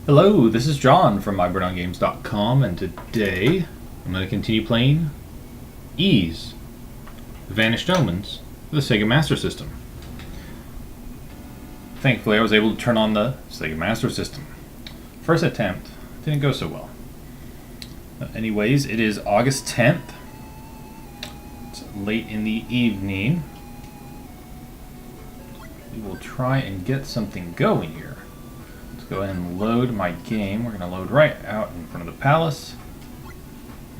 Hello, this is John from MyBurnOnGames.com, and today I'm going to continue playing Ys, Vanished Omens, for the Sega Master System. Thankfully, I was able to turn on the Sega Master System. First attempt didn't go so well. Anyways, it is August 10th. It's late in the evening. We will try and get something going here. Go ahead and load my game. We're going to load right out in front of the palace.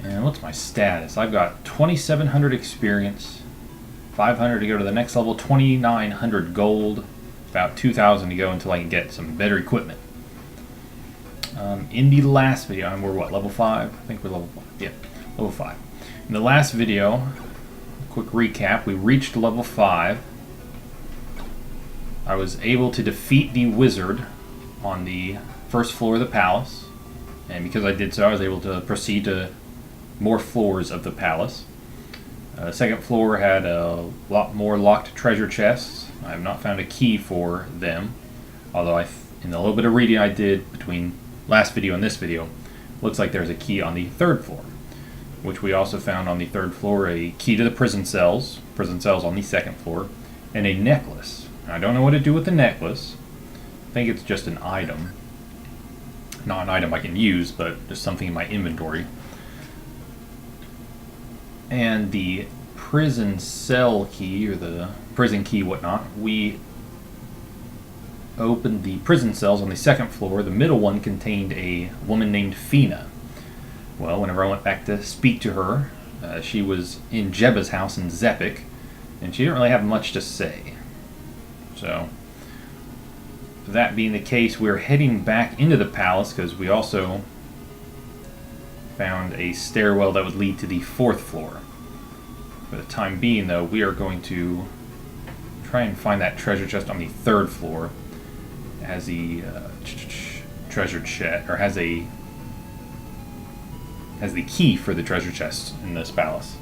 And what's my status? I've got 2,700 experience, 500 to go to the next level, 2,900 gold, about 2,000 to go until I can get some better equipment. In the last video, we're what, level 5? I think we're level 5. Yeah, level 5. In the last video, quick recap, we reached level 5. I was able to defeat the wizard on the first floor of the palace, and because I did so, I was able to proceed to more floors of the palace. Second floor had a lot more locked treasure chests. I have not found a key for them, although in the little bit of reading I did between last video and this video, looks like there's a key on the third floor, which we also found on the third floor, a key to the prison cells on the second floor, and a necklace. I don't know what to do with the necklace. I think it's just an item. Not an item I can use, but just something in my inventory. And the prison cell key, or the prison key, whatnot, we opened the prison cells on the second floor. The middle one contained a woman named Fina. Well, whenever I went back to speak to her, she was in Jeba's house in Zepik, and she didn't really have much to say. So, that being the case, we're heading back into the palace because we also found a stairwell that would lead to the fourth floor. For the time being, though, we are going to try and find that treasure chest on the third floor. It has the treasure chest, or has the key for the treasure chest in this palace.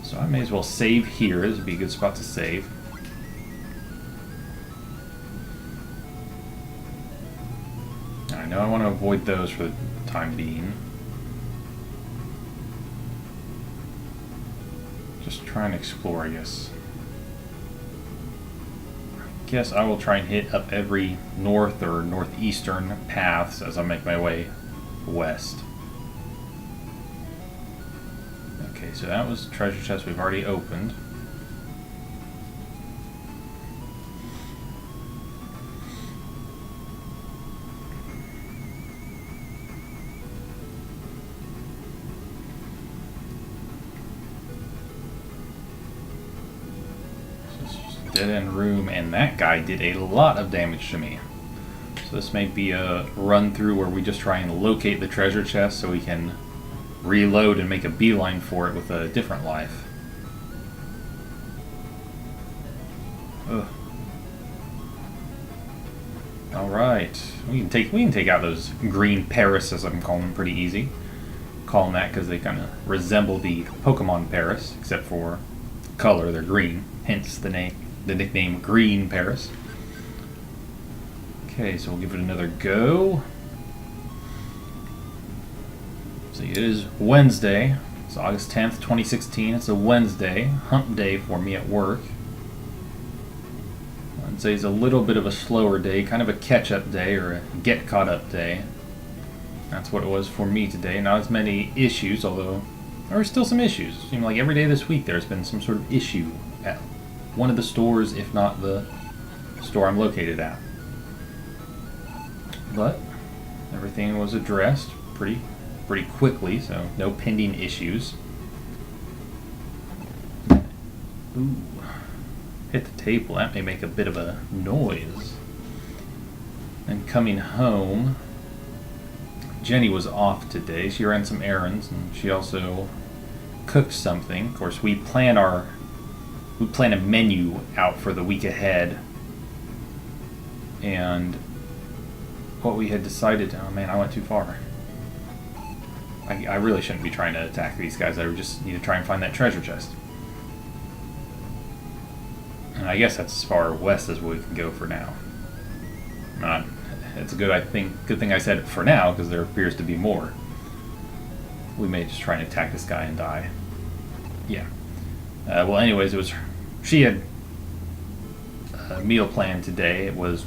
So I may as well save here. This would be a good spot to save. I know I want to avoid those for the time being. Just try and explore, I guess. I guess I will try and hit up every north or northeastern paths as I make my way west. Okay, so that was the treasure chest we've already opened. Dead-end room, and that guy did a lot of damage to me. So this may be a run through where we just try and locate the treasure chest so we can reload and make a beeline for it with a different life. Ugh. Alright, we can take out those green Paris, as I'm calling them, pretty easy. Calling that because they kind of resemble the Pokemon Paris, except for color, they're green, hence the nickname Green Paris. Okay, so we'll give it another go. So it is Wednesday. It's August 10th, 2016. It's a Wednesday, hump day for me at work. Wednesday's a little bit of a slower day, kind of a catch-up day, or a get-caught-up day. That's what it was for me today. Not as many issues, although there are still some issues. It seems like every day this week there's been some sort of issue at one of the stores, if not the store I'm located at. But everything was addressed pretty quickly, so no pending issues. Ooh, hit the table. That may make a bit of a noise. And coming home, Jenny was off today. She ran some errands, and she also cooked something. Of course, we plan a menu out for the week ahead, and what we had decided, oh man, I went too far. I really shouldn't be trying to attack these guys. I just need to try and find that treasure chest. And I guess that's as far west as we can go for now. Not it's a good thing I said it for now, because there appears to be more. We may just try and attack this guy and die. Yeah. Well, anyways, she had a meal plan today. It was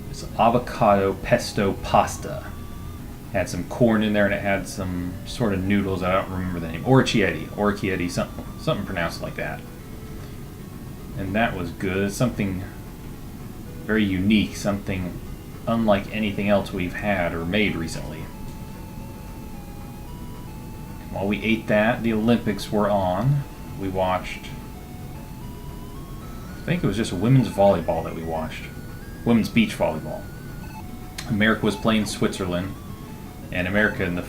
this avocado pesto pasta. It had some corn in there, and it had some sort of noodles. I don't remember the name. Orecchietti, something pronounced like that. And that was good. Something very unique, something unlike anything else we've had or made recently. While we ate that, the Olympics were on. We watched, I think it was just women's volleyball that we watched. Women's beach volleyball. America was playing Switzerland, and America in the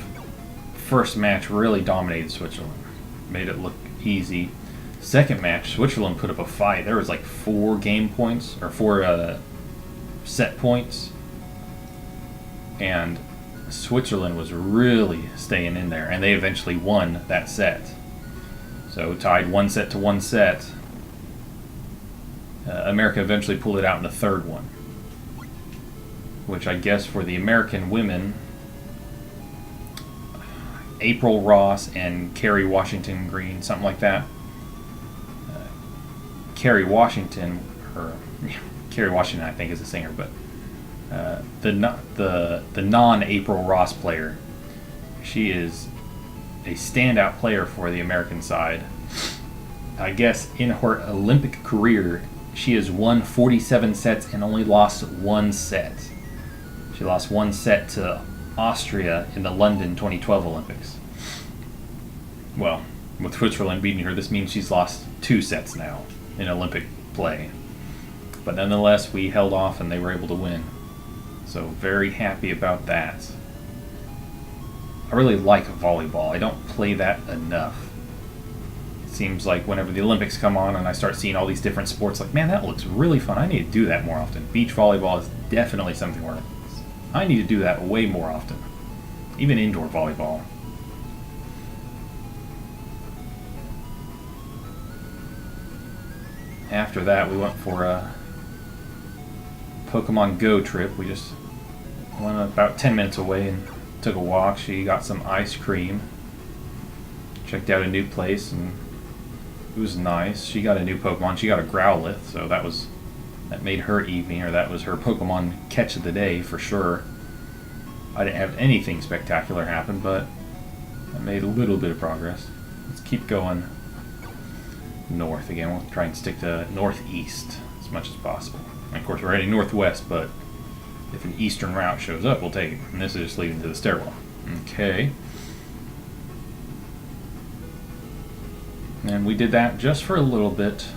first match really dominated Switzerland. Made it look easy. Second match, Switzerland put up a fight. There was like 4 game points, or 4 set points. And Switzerland was really staying in there, and they eventually won that set. So tied 1 set to 1 set. America eventually pulled it out in the third one, which I guess for the American women, April Ross and Kerry Washington Green, something like that. Kerry Washington, I think, is the singer, but the non-April Ross player, she is a standout player for the American side. I guess in her Olympic career, she has won 47 sets and only lost 1 set. She lost 1 set to Austria in the London 2012 Olympics. Well, with Switzerland beating her, this means she's lost 2 sets now in Olympic play. But nonetheless, we held off and they were able to win. So very happy about that. I really like volleyball. I don't play that enough. It seems like whenever the Olympics come on and I start seeing all these different sports, like, man, that looks really fun. I need to do that more often. Beach volleyball is definitely something where I need to do that way more often. Even indoor volleyball. After that, we went for a Pokemon Go trip. We just went about 10 minutes away and took a walk. She got some ice cream. Checked out a new place, and it was nice. She got a new Pokemon. She got a Growlithe, so that made her evening, or that was her Pokemon catch of the day for sure. I didn't have anything spectacular happen, but I made a little bit of progress. Let's keep going north again. We'll try and stick to northeast as much as possible. And of course, we're heading northwest, but if an eastern route shows up, we'll take it. And this is just leading to the stairwell. Okay. And we did that just for a little bit.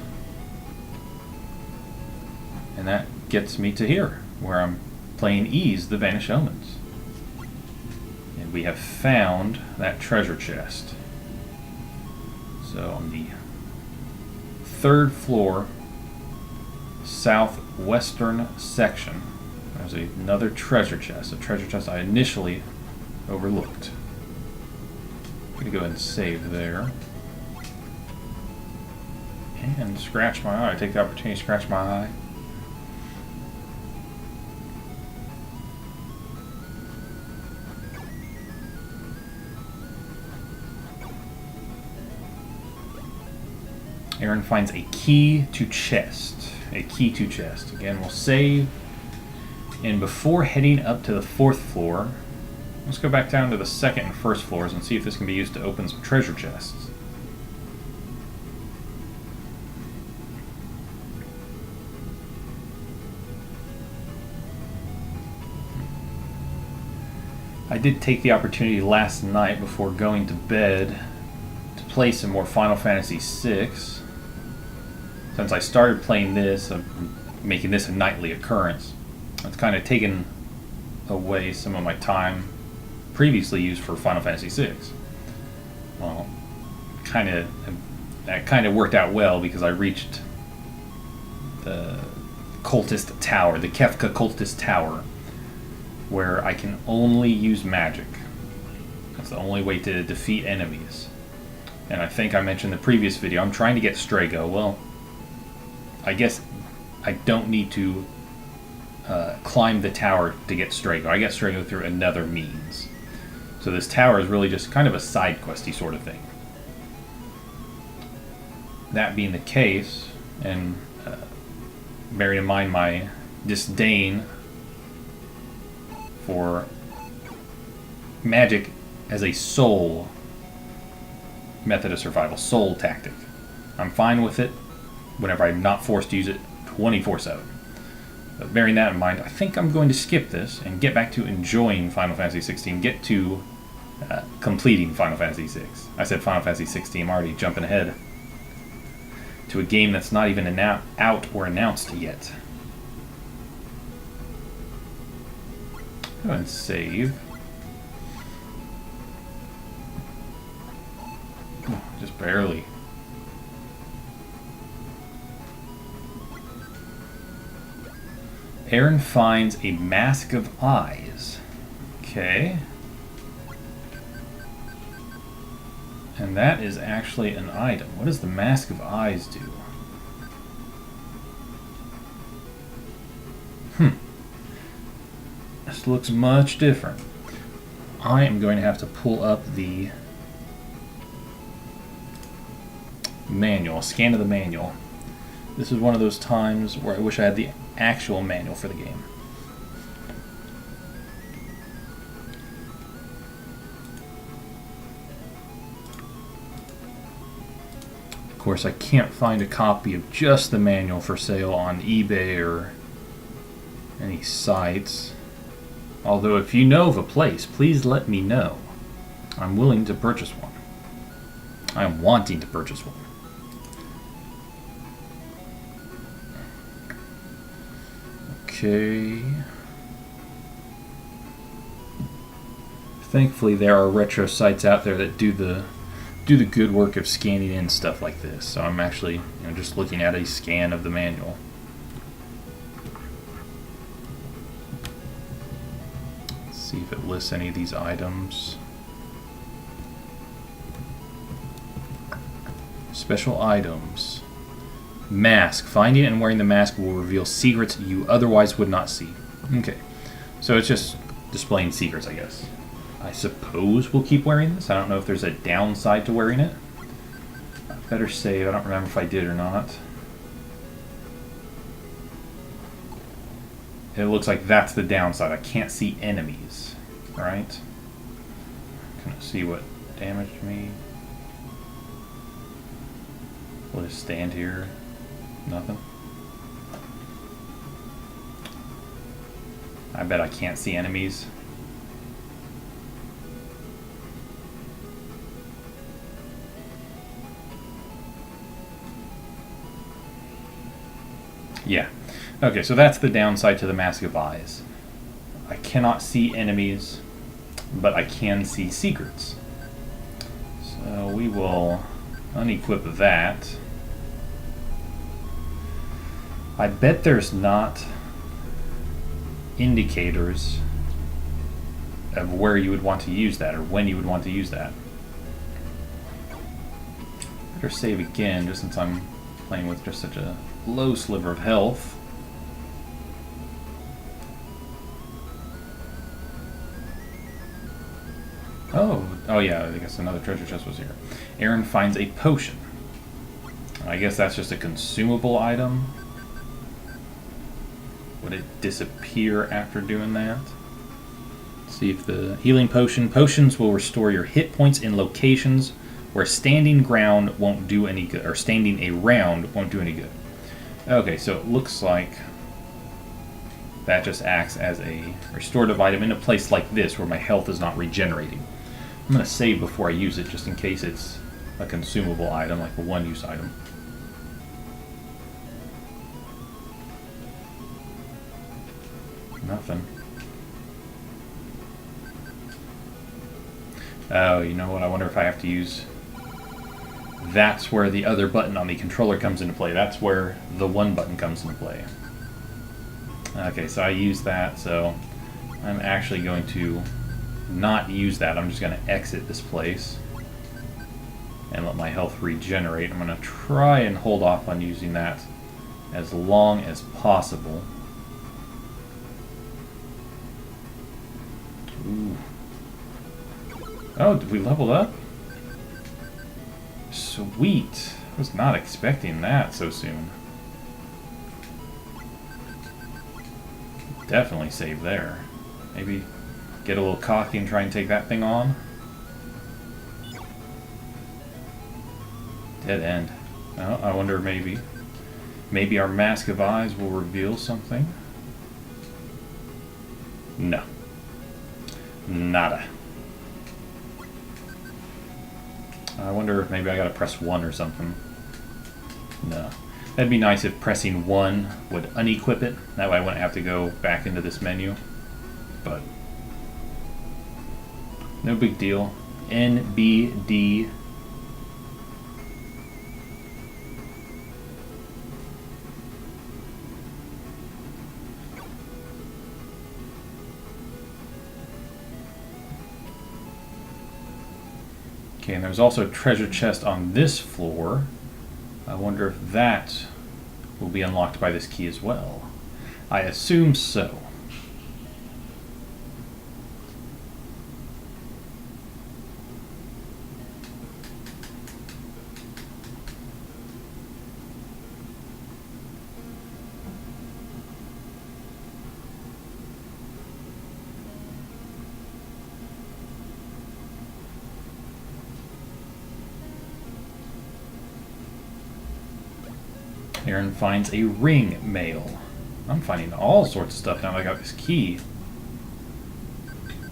And that gets me to here, where I'm playing Ease, the Vanished Omens. And we have found that treasure chest. So on the 3rd floor, southwestern section, there's another treasure chest, a treasure chest I initially overlooked. I'm going to go ahead and save there. And scratch my eye. Take the opportunity to scratch my eye. Aron finds a key to chest. A key to chest. Again, we'll save. And before heading up to the 4th floor, let's go back down to the 2nd and 1st floors and see if this can be used to open some treasure chests. I did take the opportunity last night before going to bed to play some more Final Fantasy VI. Since I started playing this, I'm making this a nightly occurrence. It's kind of taken away some of my time previously used for Final Fantasy VI. Well, that kind of worked out well because I reached the cultist tower, the Kefka cultist tower, where I can only use magic. That's the only way to defeat enemies. And I think I mentioned in the previous video, I'm trying to get Strago. Well, I guess I don't need to climb the tower to get Strago. I get Strago through another means. So this tower is really just kind of a side questy sort of thing. That being the case, and bearing in mind my disdain for magic as a soul method of survival, soul tactic, I'm fine with it whenever I'm not forced to use it 24/7. But bearing that in mind, I think I'm going to skip this and get back to enjoying Final Fantasy 16, get to completing Final Fantasy 6. I said Final Fantasy 16, I'm already jumping ahead to a game that's not even out or announced yet. Go ahead and save. Oh, just barely. Aron finds a mask of eyes. Okay. And that is actually an item. What does the mask of eyes do? This looks much different. I am going to have to pull up the manual, scan of the manual. This is one of those times where I wish I had the actual manual for the game. Of course, I can't find a copy of just the manual for sale on eBay or any sites. Although if you know of a place, please let me know. I'm willing to purchase one. I am wanting to purchase one. Okay. Thankfully, there are retro sites out there that do the good work of scanning in stuff like this. So I'm actually, just looking at a scan of the manual. Let's see if it lists any of these items. Special items. Mask. Finding and wearing the mask will reveal secrets you otherwise would not see. Okay. So it's just displaying secrets, I guess. I suppose we'll keep wearing this. I don't know if there's a downside to wearing it. I better save. I don't remember if I did or not. It looks like that's the downside. I can't see enemies. Right? Can I see what damaged me? Will it stand here? Nothing? I bet I can't see enemies. Yeah. Okay, so that's the downside to the Mask of Eyes. I cannot see enemies, but I can see secrets. So we will unequip that. I bet there's not indicators of where you would want to use that or when you would want to use that. Better save again, just since I'm playing with just such a low sliver of health. Oh yeah, I guess another treasure chest was here. Aron finds a potion. I guess that's just a consumable item. Would it disappear after doing that? Let's see if the healing potions will restore your hit points in locations where standing ground won't do any good, or standing around won't do any good. Okay, so it looks like that just acts as a restorative item in a place like this where my health is not regenerating. I'm going to save before I use it just in case it's a consumable item, like a one-use item. Nothing. Oh, you know what? I wonder if I have to use... That's where the other button on the controller comes into play. That's where the one button comes into play. Okay, so I use that, so I'm actually going to not use that. I'm just going to exit this place and let my health regenerate. I'm going to try and hold off on using that as long as possible. Oh, did we level up? Sweet. I was not expecting that so soon. Definitely save there. Maybe get a little cocky and try and take that thing on. Dead end. Oh, I wonder maybe our Mask of Eyes will reveal something. No. Nada. I wonder if maybe I gotta press 1 or something. No. That'd be nice if pressing 1 would unequip it. That way I wouldn't have to go back into this menu. But no big deal. NBD. Okay, and there's also a treasure chest on this floor. I wonder if that will be unlocked by this key as well. I assume so. Aron finds a ring mail. I'm finding all sorts of stuff now that I got this key.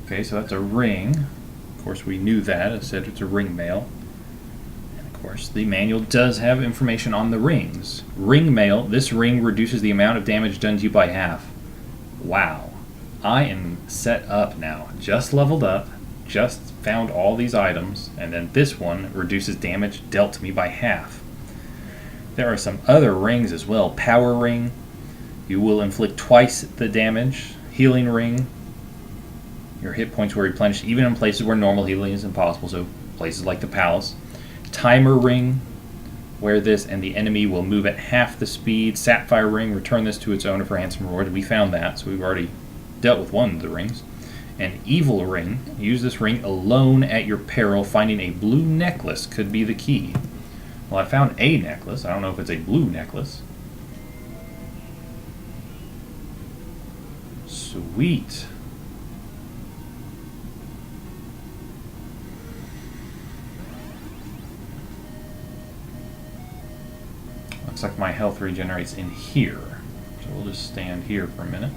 Okay, so that's a ring. Of course, we knew that. It said it's a ring mail. And of course, the manual does have information on the rings. Ring mail. This ring reduces the amount of damage done to you by half. Wow. I am set up now. Just leveled up. Just found all these items. And then this one reduces damage dealt to me by half. There are some other rings as well. Power ring. You will inflict twice the damage. Healing ring. Your hit points will replenish even in places where normal healing is impossible, so places like the palace. Timer ring. Wear this and the enemy will move at half the speed. Sapphire ring. Return this to its owner for handsome reward. We found that, so we've already dealt with one of the rings. An evil ring. Use this ring alone at your peril. Finding a blue necklace could be the key. Well, I found a necklace. I don't know if it's a blue necklace. Sweet. Looks like my health regenerates in here. So we'll just stand here for a minute.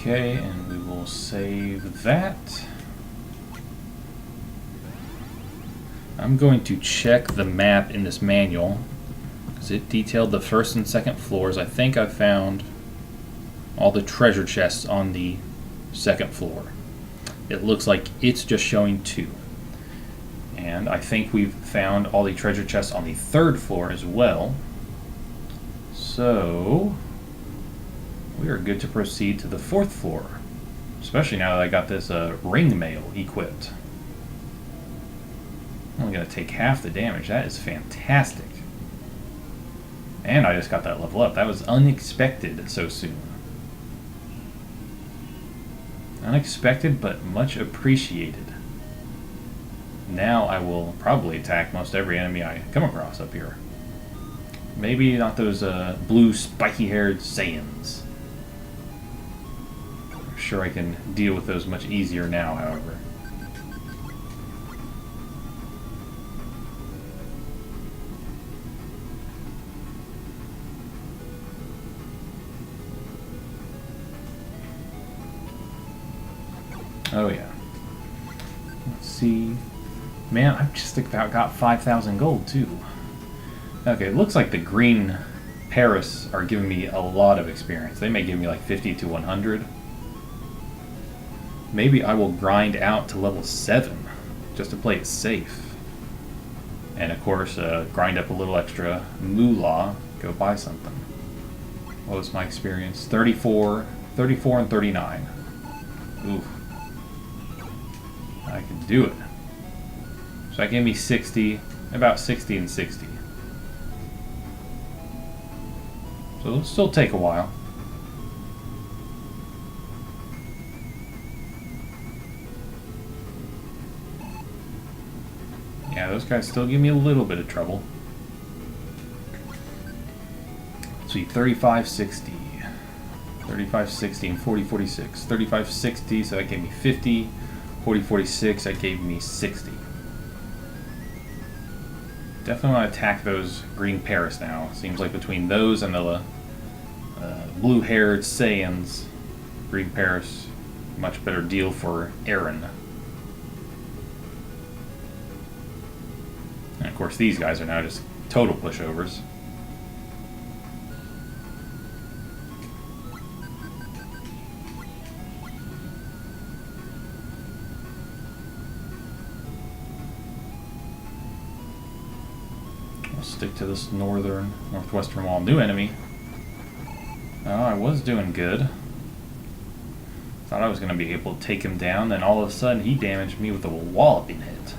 Okay, and we will save that. I'm going to check the map in this manual because it detailed the first and second floors. I think I found all the treasure chests on the second floor. It looks like it's just showing 2. And I think we've found all the treasure chests on the third floor as well. So we are good to proceed to the fourth floor, especially now that I got this ring mail equipped. I'm only going to take half the damage. That is fantastic. And I just got that level up. That was unexpected so soon. Unexpected, but much appreciated. Now I will probably attack most every enemy I come across up here. Maybe not those blue spiky-haired Saiyans. I'm sure I can deal with those much easier now, however. Oh yeah. Let's see. Man, I've just about got 5,000 gold too. Okay, it looks like the green Paris are giving me a lot of experience. They may give me like 50 to 100. Maybe I will grind out to level 7 just to play it safe. And of course, grind up a little extra moolah, go buy something. What was my experience? 34, and 39. Oof. I can do it. So that gave me 60, about 60 and 60. So it'll still take a while. Yeah, those guys still give me a little bit of trouble. Let's see, 3560. 3560 and 4046. 3560, so that gave me 50. 4046, that gave me 60. Definitely want to attack those green Paris now. Seems like between those and the blue-haired Saiyans, green Paris, much better deal for Aron. And of course these guys are now just total pushovers. I'll stick to this northwestern wall. New enemy. Oh, I was doing good. Thought I was going to be able to take him down, then all of a sudden he damaged me with a walloping hit.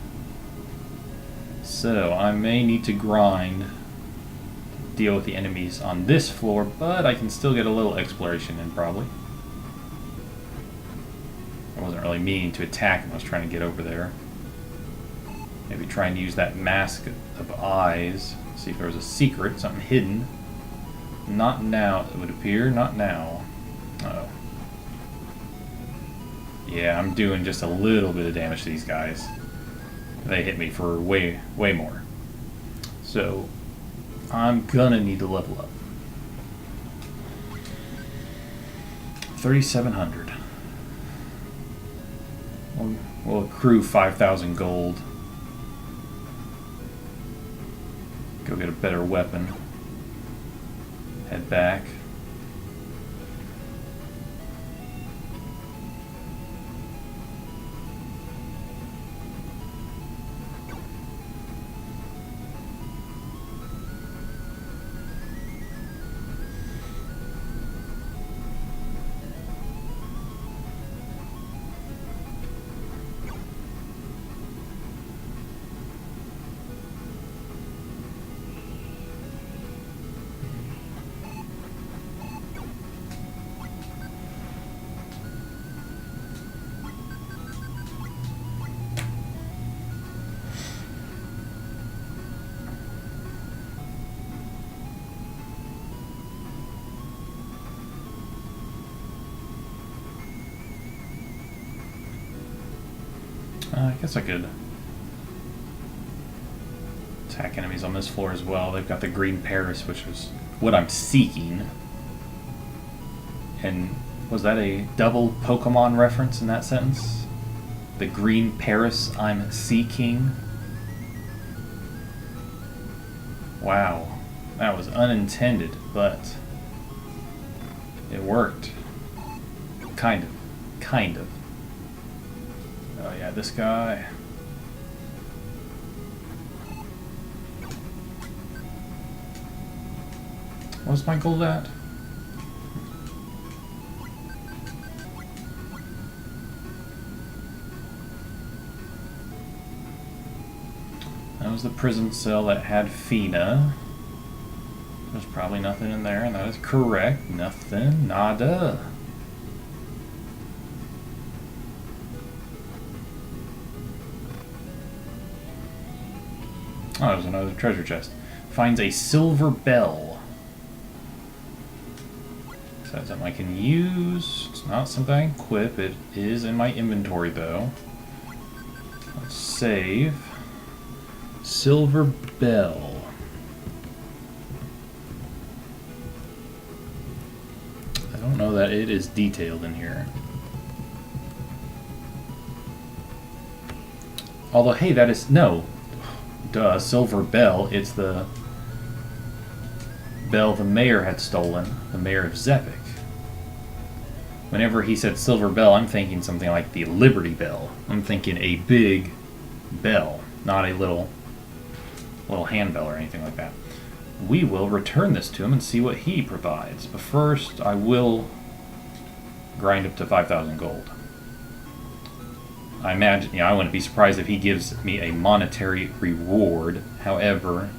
So I may need to grind to deal with the enemies on this floor, but I can still get a little exploration in probably. I wasn't really meaning to attack him, I was trying to get over there. Maybe trying to use that mask of eyes, see if there was a secret, something hidden. Not now, it would appear, not now. Uh-oh. Yeah, I'm doing just a little bit of damage to these guys. They hit me for way more. So, I'm gonna need to level up. 3,700. We'll accrue 5,000 gold. Go get a better weapon. Head back. I guess I could attack enemies on this floor as well. They've got the green Paris, which is what I'm seeking. And was that a double Pokemon reference in that sentence? The green Paris I'm seeking? Wow, that was unintended, but it worked. Kind of. Oh yeah, this guy. What's my gold at? That was the prison cell that had Fina. There's probably nothing in there, and that is correct. Nothing. Nada. Oh, there's another treasure chest. Finds a silver bell. So that's something I can use. It's not something I can equip. It is in my inventory, though. Let's save. Silver bell. I don't know that it is detailed in here. Although, hey, that is... No. Duh, silver bell. It's the bell the mayor had stolen. The mayor of Zepik. Whenever he said silver bell, I'm thinking something like the Liberty Bell. I'm thinking a big bell, not a little handbell or anything like that. We will return this to him and see what he provides. But first, I will grind up to 5,000 gold. I imagine, I wouldn't be surprised if he gives me a monetary reward. However,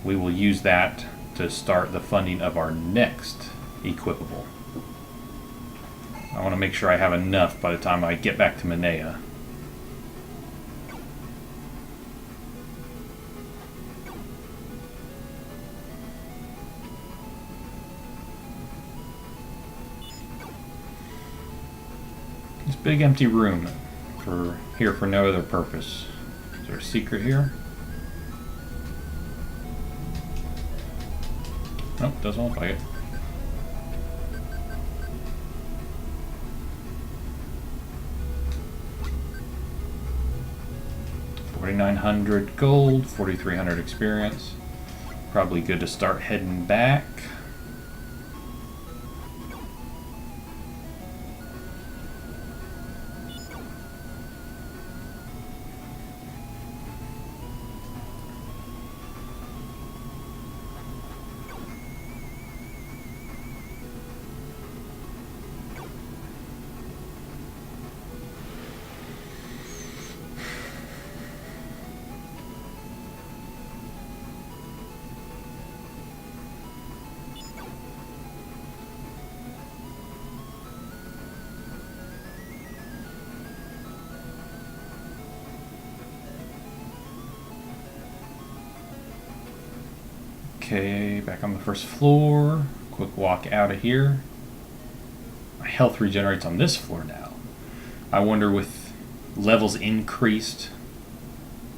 we will use that to start the funding of our next equipable. I want to make sure I have enough by the time I get back to Minea. This big empty room for no other purpose. Is there a secret here? Nope, doesn't look like it. $4,900 gold, 4,300 experience. Probably good to start heading back. Okay, back on the first floor. Quick walk out of here. My health regenerates on this floor now. I wonder, with levels increased,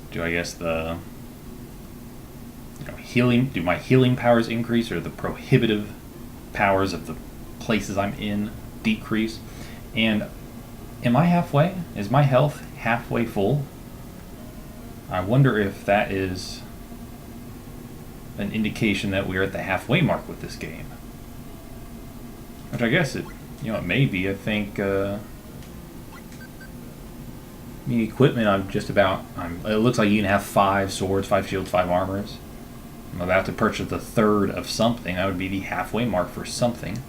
do I guess the healing, do my healing powers increase, or the prohibitive powers of the places I'm in decrease? And am I halfway? Is my health halfway full? I wonder if that is an indication that we're at the halfway mark with this game. Which I guess it may be. I think, equipment, it looks like you can have 5 swords, 5 shields, 5 armors. I'm about to purchase the third of something. That would be the halfway mark for something.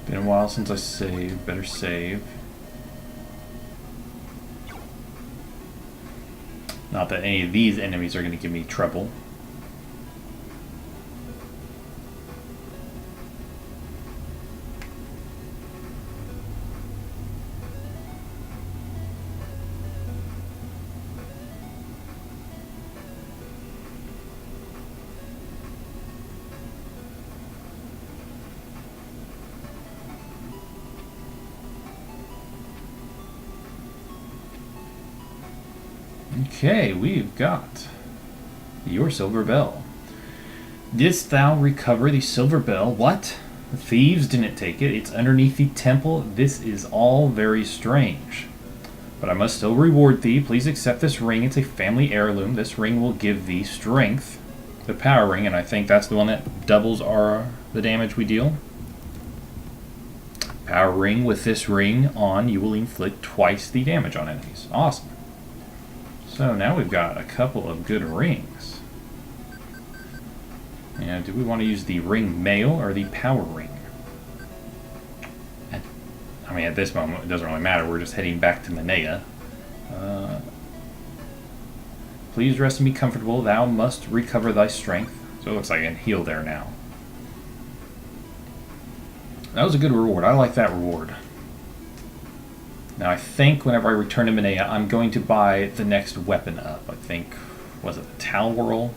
Been a while since I saved. Better save. Not that any of these enemies are going to give me trouble. Okay, we've got your silver bell. Didst thou recover the silver bell? What? The thieves didn't take it. It's underneath the temple. This is all very strange. But I must still reward thee. Please accept this ring. It's a family heirloom. This ring will give thee strength. The power ring, and I think that's the one that doubles the damage we deal. Power ring. With this ring on, you will inflict twice the damage on enemies. Awesome. So now we've got a couple of good rings. And do we want to use the ring mail or the power ring? I mean, at this moment, it doesn't really matter. We're just heading back to Minea. Please rest and be comfortable. Thou must recover thy strength. So it looks like I can heal there now. That was a good reward. I like that reward. Now I think whenever I return to Minea, I'm going to buy the next weapon up. I think, was it the Tal Whirl?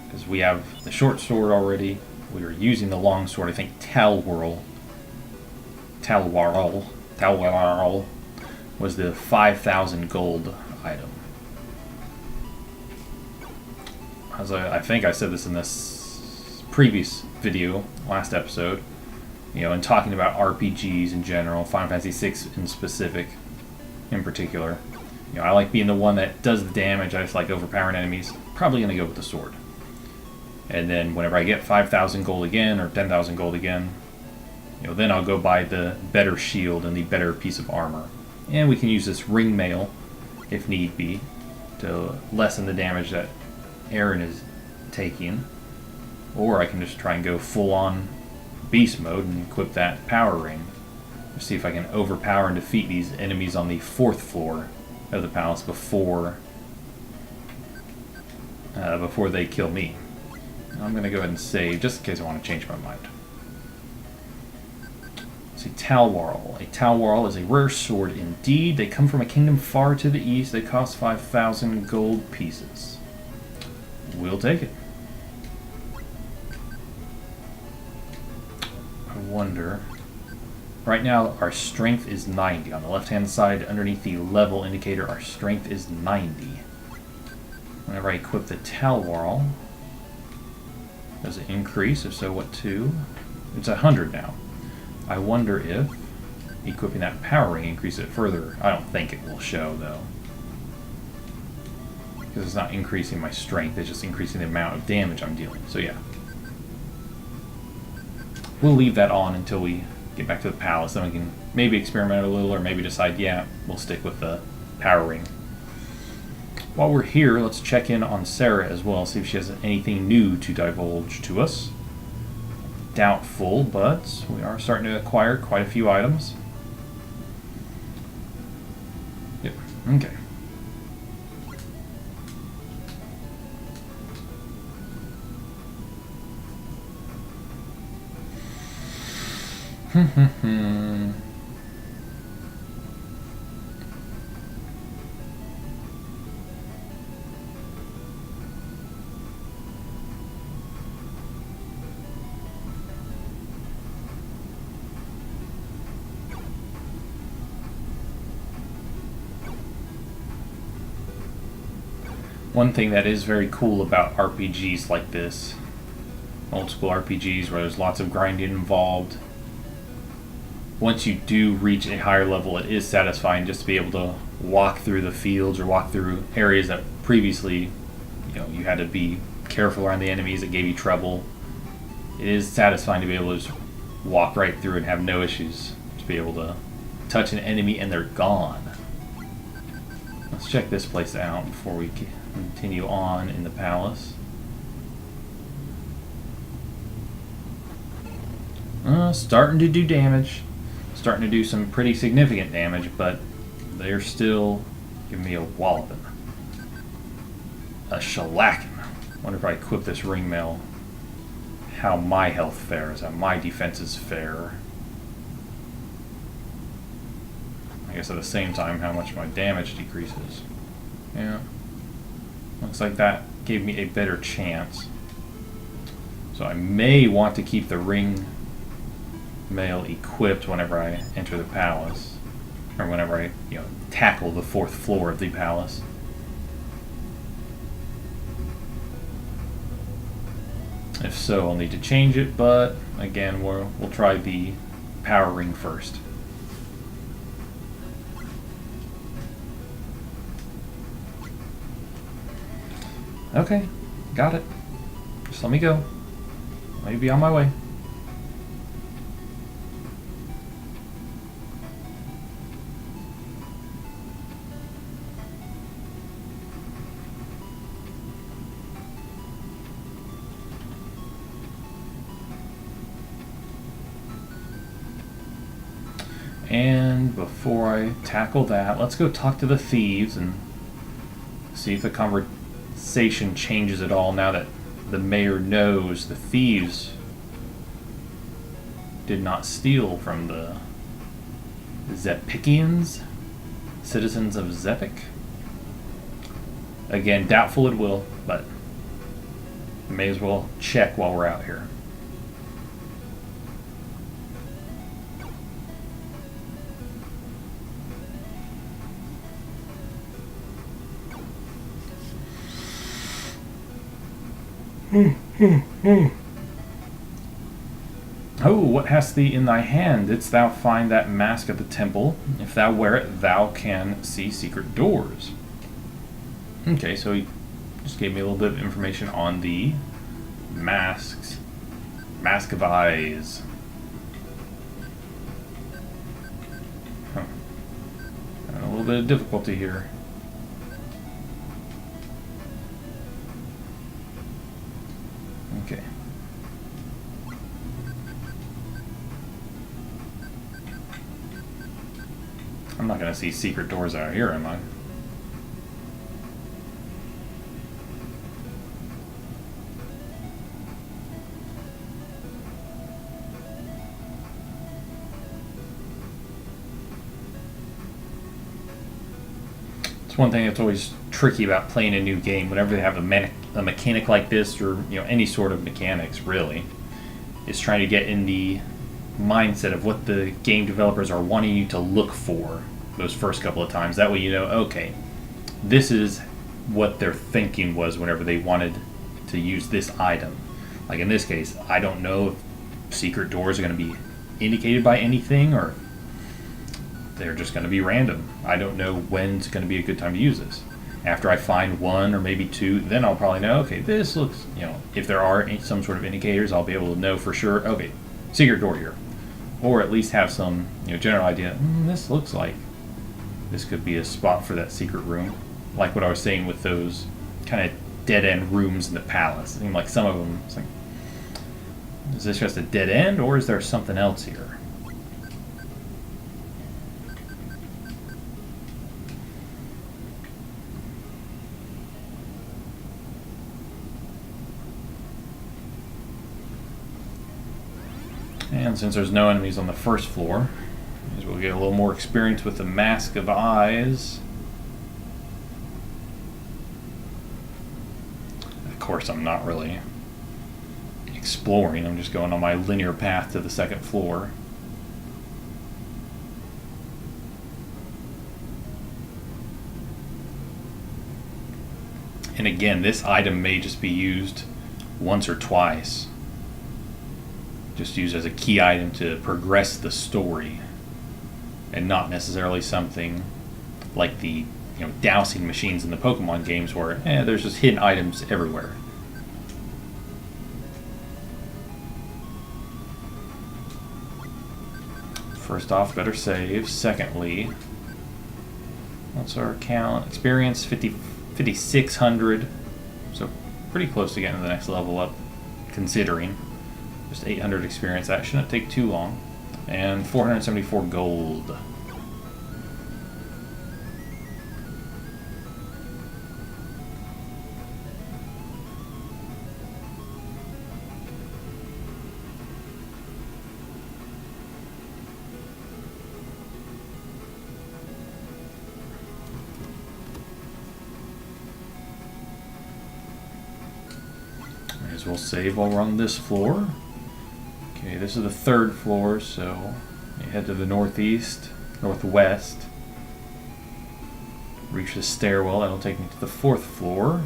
Because we have the short sword already. We were using the long sword. I think Tal Whirl was the 5,000 gold item. I think I said this in this previous video, last episode. And talking about RPGs in general, Final Fantasy VI in particular, I like being the one that does the damage. I just like overpowering enemies. Probably going to go with the sword. And then whenever I get 5,000 gold again, or 10,000 gold again, then I'll go buy the better shield and the better piece of armor. And we can use this ring mail, if need be, to lessen the damage that Aron is taking. Or I can just try and go full-on beast mode and equip that power ring. See if I can overpower and defeat these enemies on the 4th floor of the palace before they kill me. I'm going to go ahead and save just in case I want to change my mind. See, Talwarl. A Talwarl is a rare sword indeed. They come from a kingdom far to the east. They cost 5,000 gold pieces. We'll take it. I wonder... Right now, our strength is 90. On the left-hand side, underneath the level indicator, our strength is 90. Whenever I equip the Talwarl, does it increase? If so, what to? It's 100 now. I wonder if equipping that power ring increases it further. I don't think it will show, though. Because it's not increasing my strength, it's just increasing the amount of damage I'm dealing. So yeah. We'll leave that on until we get back to the palace. Then we can maybe experiment a little, or maybe decide, yeah, we'll stick with the power ring. While we're here, let's check in on Sarah as well, see if she has anything new to divulge to us. Doubtful, but we are starting to acquire quite a few items. Yep, okay. One thing that is very cool about RPGs like this, old school RPGs where there's lots of grinding involved, once you do reach a higher level, it is satisfying just to be able to walk through the fields or walk through areas that previously, you had to be careful around the enemies that gave you trouble. It is satisfying to be able to just walk right through and have no issues. To be able to touch an enemy and they're gone. Let's check this place out before we continue on in the palace. Starting to do damage. Starting to do some pretty significant damage, but they're still giving me a walloping. A shellacking. Wonder if I equip this ring mail, how my health fares, how my defenses fare. I guess at the same time, how much my damage decreases. Yeah. Looks like that gave me a better chance. So I may want to keep the ring mail equipped whenever I enter the palace. Or whenever I, tackle the 4th floor of the palace. If so, I'll need to change it, but again, we'll try the power ring first. Okay, got it. Just let me go. Let me be on my way. And before I tackle that, let's go talk to the thieves and see if the conversation changes at all now that the mayor knows the thieves did not steal from the Zepikians, citizens of Zepik. Again, doubtful it will, but may as well check while we're out here. Okay, Ho, what hast thee in thy hand? Didst thou find that mask at the temple? If thou wear it, thou can see secret doors. Okay, so he just gave me a little bit of information on the masks. Mask of Eyes. Huh. A little bit of difficulty here. Okay. I'm not going to see secret doors out here, am I? It's one thing that's always tricky about playing a new game. Whenever they have a mechanic like this, or any sort of mechanics, really, is trying to get in the mindset of what the game developers are wanting you to look for those first couple of times. That way you know, okay, this is what their thinking was whenever they wanted to use this item. Like in this case, I don't know if secret doors are going to be indicated by anything or they're just going to be random. I don't know when's going to be a good time to use this. After I find one or maybe two, then I'll probably know, okay, this looks, if there are some sort of indicators, I'll be able to know for sure, okay, secret door here. Or at least have some general idea, this looks like this could be a spot for that secret room. Like what I was saying with those kind of dead-end rooms in the palace. It seemed like some of them, it's like, is this just a dead end or is there something else here? And since there's no enemies on the first floor, we'll get a little more experience with the Mask of Eyes. Of course, I'm not really exploring. I'm just going on my linear path to the second floor. And again, this item may just be used once or twice. Just used as a key item to progress the story, and not necessarily something like the dowsing machines in the Pokemon games where there's just hidden items everywhere. First off, better save. Secondly, what's our count? Experience 5,600, so pretty close to getting to the next level up, considering. Just 800 experience. That shouldn't take too long. And 474 gold. May as well save while we're on this floor. Okay, this is the third floor, so you head to the northeast, northwest. Reach the stairwell, that'll take me to the fourth floor.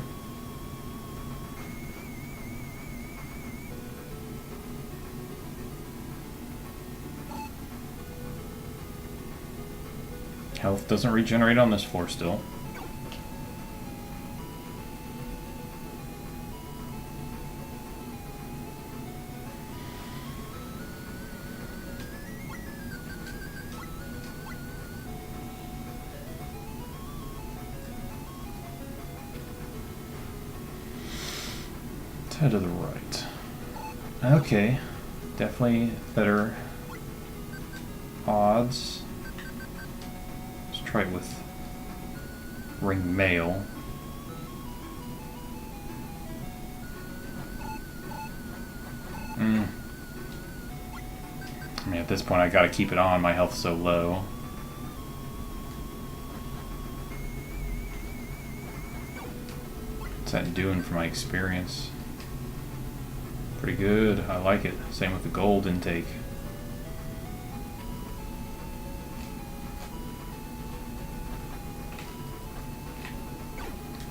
Health doesn't regenerate on this floor still. Head to the right. Okay, definitely better odds. Let's try it with ring mail. I mean, at this point I gotta keep it on, my health's so low. What's that doing for my experience? Pretty good. I like it. Same with the gold intake.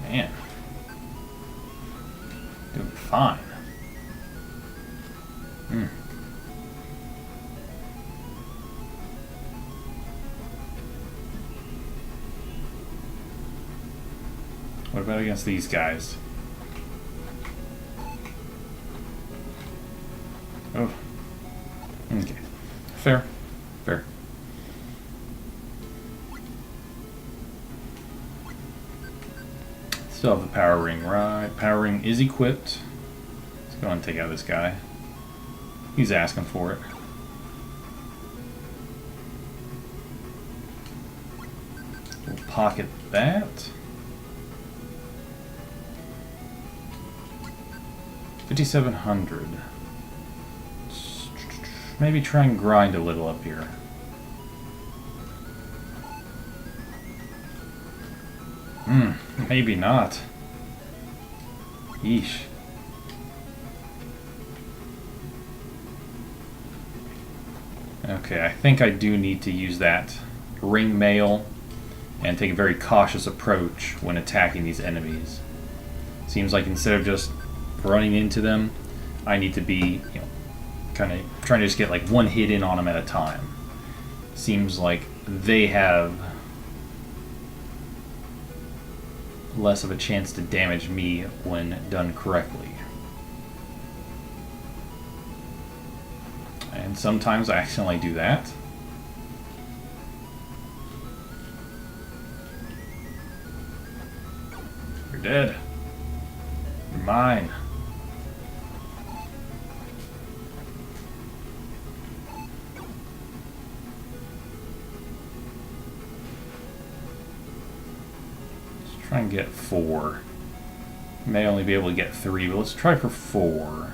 Man. Doing fine. What about against these guys? Oh. Okay. Fair. Fair. Still have the power ring, right? Power ring is equipped. Let's go and take out this guy. He's asking for it. We'll pocket that. 5,700. Maybe try and grind a little up here. Maybe not. Yeesh. Okay, I think I do need to use that ring mail and take a very cautious approach when attacking these enemies. Seems like instead of just running into them, I need to be, kind of trying to just get like one hit in on them at a time. Seems like they have less of a chance to damage me when done correctly. And sometimes I accidentally do that. You're dead. You're mine. Try and get 4. May only be able to get 3, but let's try for 4.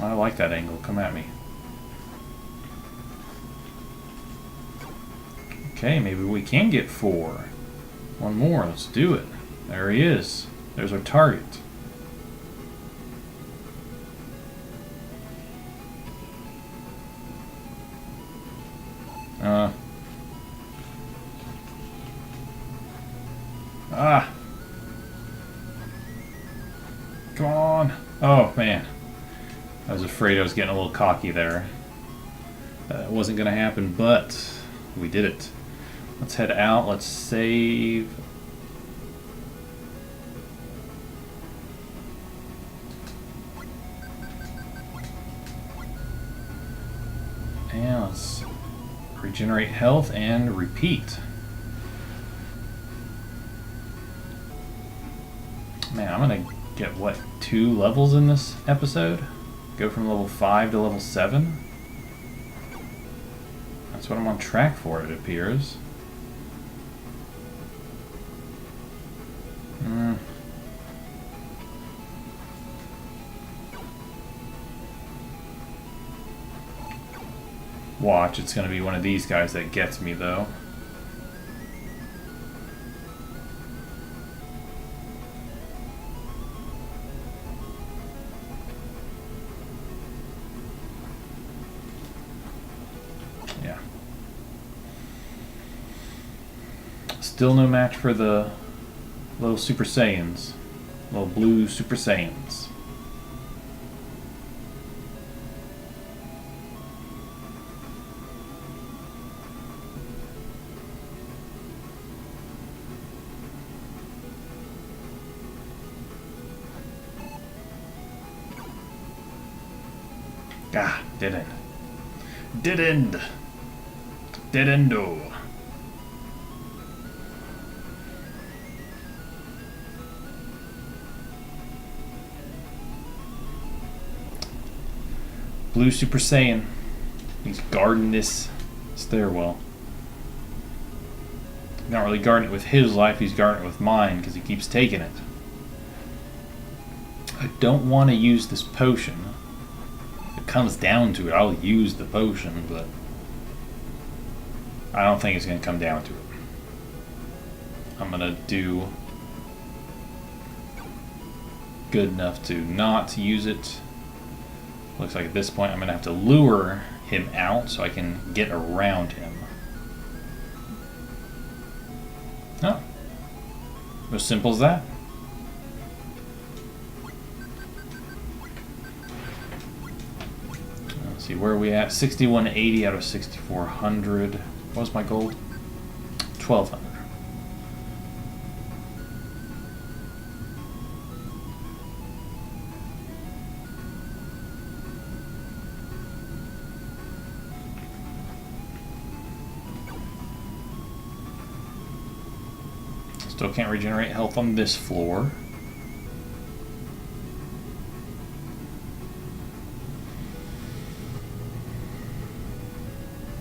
I like that angle. Come at me. Okay, maybe we can get 4. One more. Let's do it. There he is. There's our target. Come on. Oh, man. I was afraid I was getting a little cocky there. It wasn't going to happen, but we did it. Let's head out. Let's save. And let's regenerate health and repeat. Man, I'm going to get, what, 2 levels in this episode? Go from level 5 to level 7? That's what I'm on track for, it appears. Watch, it's going to be one of these guys that gets me, though. Yeah. Still no match for the little Super Saiyans. Little blue Super Saiyans. Ah, didn't. Didn't. Blue Super Saiyan. He's guarding this stairwell. Not really guarding it with his life, he's guarding it with mine because he keeps taking it. I don't want to use this potion. If it comes down to it, I'll use the potion, but I don't think it's going to come down to it. I'm going to do good enough to not use it. Looks like at this point I'm going to have to lure him out so I can get around him. Oh. As simple as that. see, where are we at? 6180 out of 6400. What was my goal? 1200. Still can't regenerate health on this floor.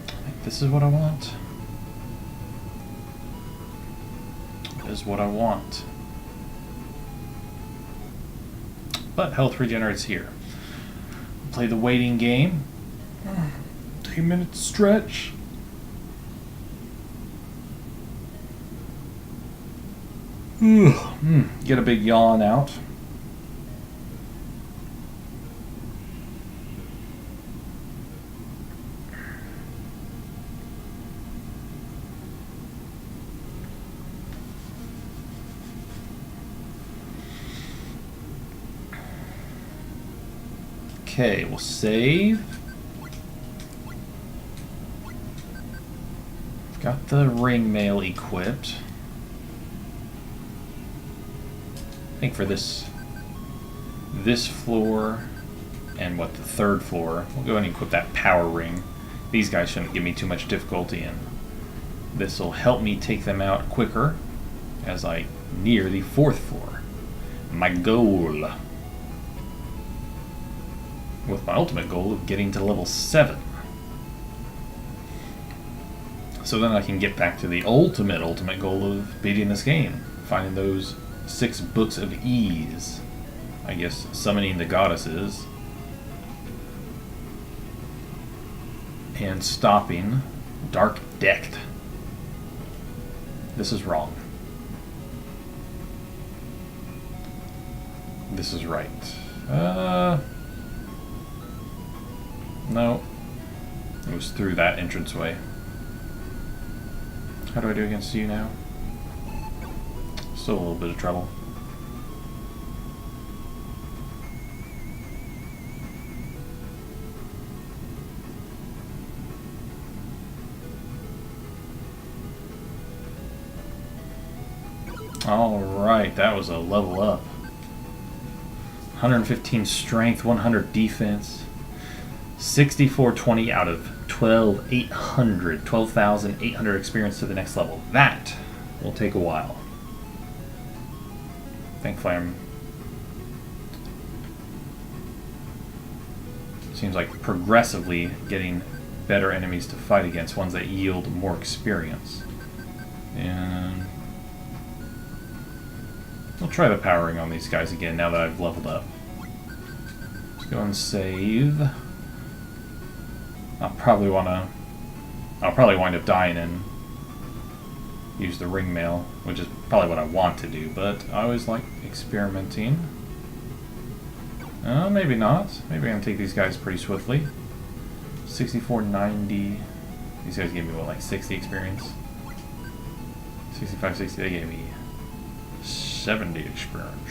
I think this is what I want. This is what I want. But health regenerates here. Play the waiting game. 3-minute stretch. Get a big yawn out. Okay, we'll save. Got the ring mail equipped. I think for this floor and what, the third floor, we'll go ahead and equip that power ring. These guys shouldn't give me too much difficulty, and this will help me take them out quicker as I near the fourth floor. My goal, with my ultimate goal of getting to level 7. So then I can get back to the ultimate goal of beating this game, finding those 6 books of ease. I guess summoning the goddesses and stopping Dark Decked. This is wrong. This is right. No. It was through that entranceway. How do I do against you now? Still a little bit of trouble. Alright, that was a level up. 115 strength, 100 defense. 6420 out of 12,800. 12,800 experience to the next level. That will take a while. Thankfully, seems like progressively getting better enemies to fight against, ones that yield more experience. And we'll try the powering on these guys again now that I've leveled up. Let's go and save. I'll probably wind up dying and use the ring mail, which is probably what I want to do, but I always like experimenting. Maybe not. Maybe I can take these guys pretty swiftly. 6490. These guys gave me, what, like 60 experience? 65, 60, they gave me 70 experience.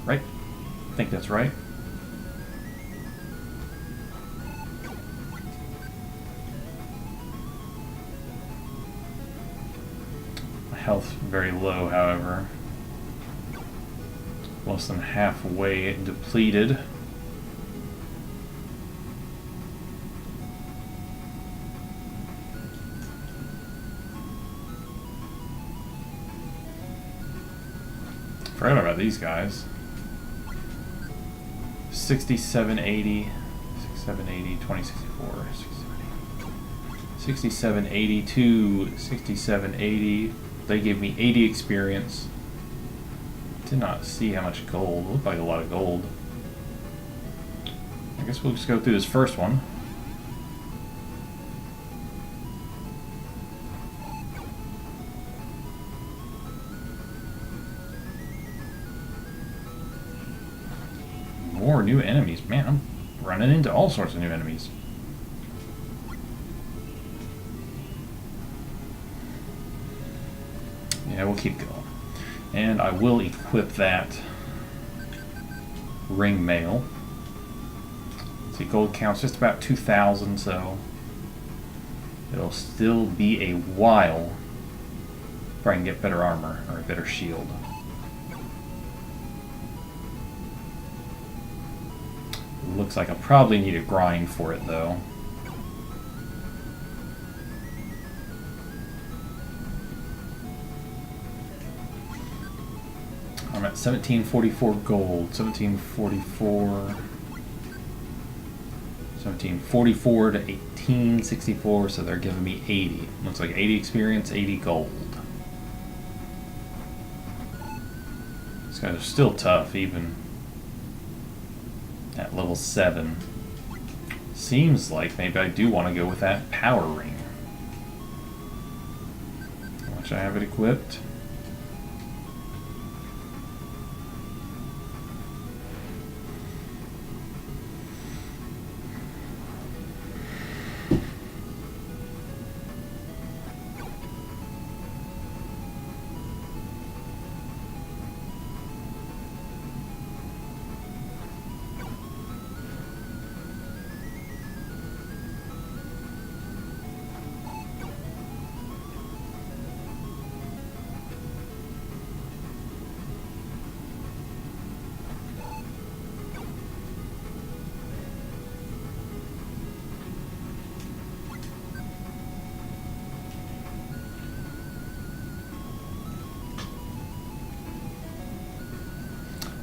Right? I think that's right. Health very low, however. Less than halfway depleted. Forgot about these guys. 6780, 6780, 2064, 6782, 6780. They gave me 80 experience. Did not see how much gold. Looked like a lot of gold. I guess we'll just go through this first one. More new enemies. Man, I'm running into all sorts of new enemies. Yeah, we'll keep going. And I will equip that ring mail. See, gold counts just about 2,000, so it'll still be a while before I can get better armor or a better shield. Looks like I'll probably need a grind for it, though. I'm at 1744 gold, 1744 to 1864, so they're giving me 80. Looks like 80 experience, 80 gold. These guys are still tough, even at level 7. Seems like maybe I do want to go with that power ring. How much I have it equipped?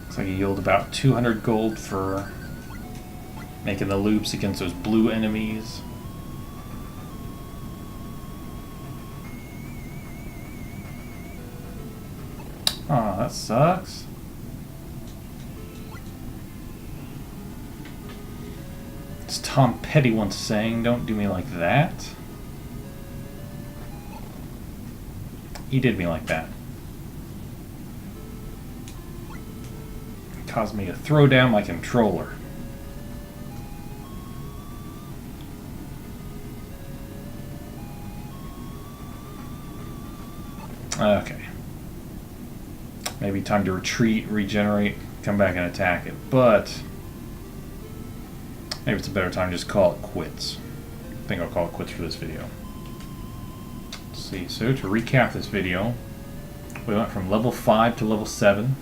Looks like you yield about 200 gold for making the loops against those blue enemies. Oh, that sucks. It's Tom Petty once saying, "Don't do me like that." He did me like that. Caused me to throw down my controller. Okay. Maybe time to retreat, regenerate, come back and attack it. But maybe it's a better time to just call it quits. I think I'll call it quits for this video. Let's see. So to recap this video, we went from level 5 to level 7.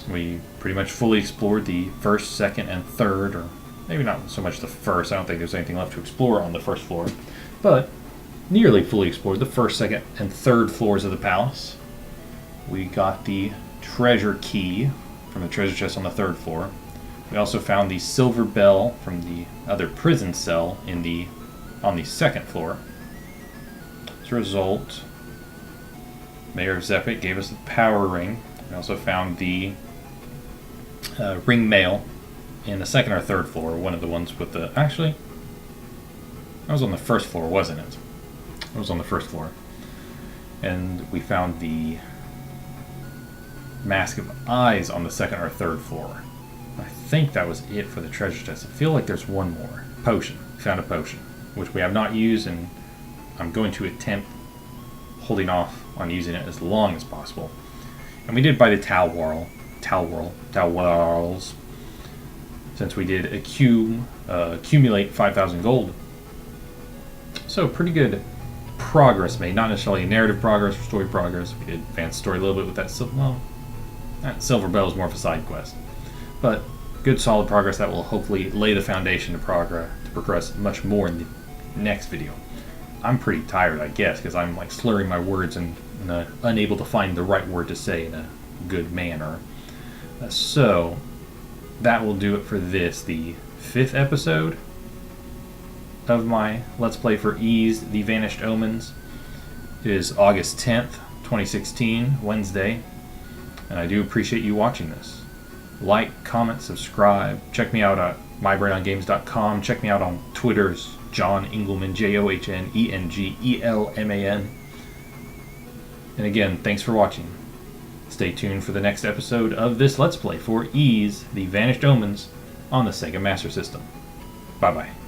We pretty much fully explored the first, second, and third, or maybe not so much the first. I don't think there's anything left to explore on the first floor, but nearly fully explored the first, second, and third floors of the palace. We got the treasure key from the treasure chest on the third floor. We also found the silver bell from the other prison cell on the second floor. As a result, Mayor Zepik gave us the power ring. We also found the ring mail in the second or third floor, one of the ones with the... Actually, that was on the first floor, wasn't it? It was on the first floor. And we found the Mask of Eyes on the second or third floor. I think that was it for the treasure chest. I feel like there's one more. Potion. We found a potion, which we have not used, and I'm going to attempt holding off on using it as long as possible. And we did buy the towels, since we did accumulate 5,000 gold. So pretty good progress made. Not necessarily narrative progress or story progress. We did advance the story a little bit with that. Well, that silver bell is more of a side quest, but good solid progress that will hopefully lay the foundation to progress much more in the next video. I'm pretty tired, I guess, because I'm like slurring my words and unable to find the right word to say in a good manner. So that will do it for this, the 5th episode of my Let's Play for Ys, The Vanished Omens. It is August 10th, 2016, Wednesday, and I do appreciate you watching this. Like, comment, subscribe. Check me out at mybrainongames.com. Check me out on Twitter's John Engelman, JohnEngelman. And again, thanks for watching. Stay tuned for the next episode of this Let's Play for Ys, The Vanished Omens on the Sega Master System. Bye-bye.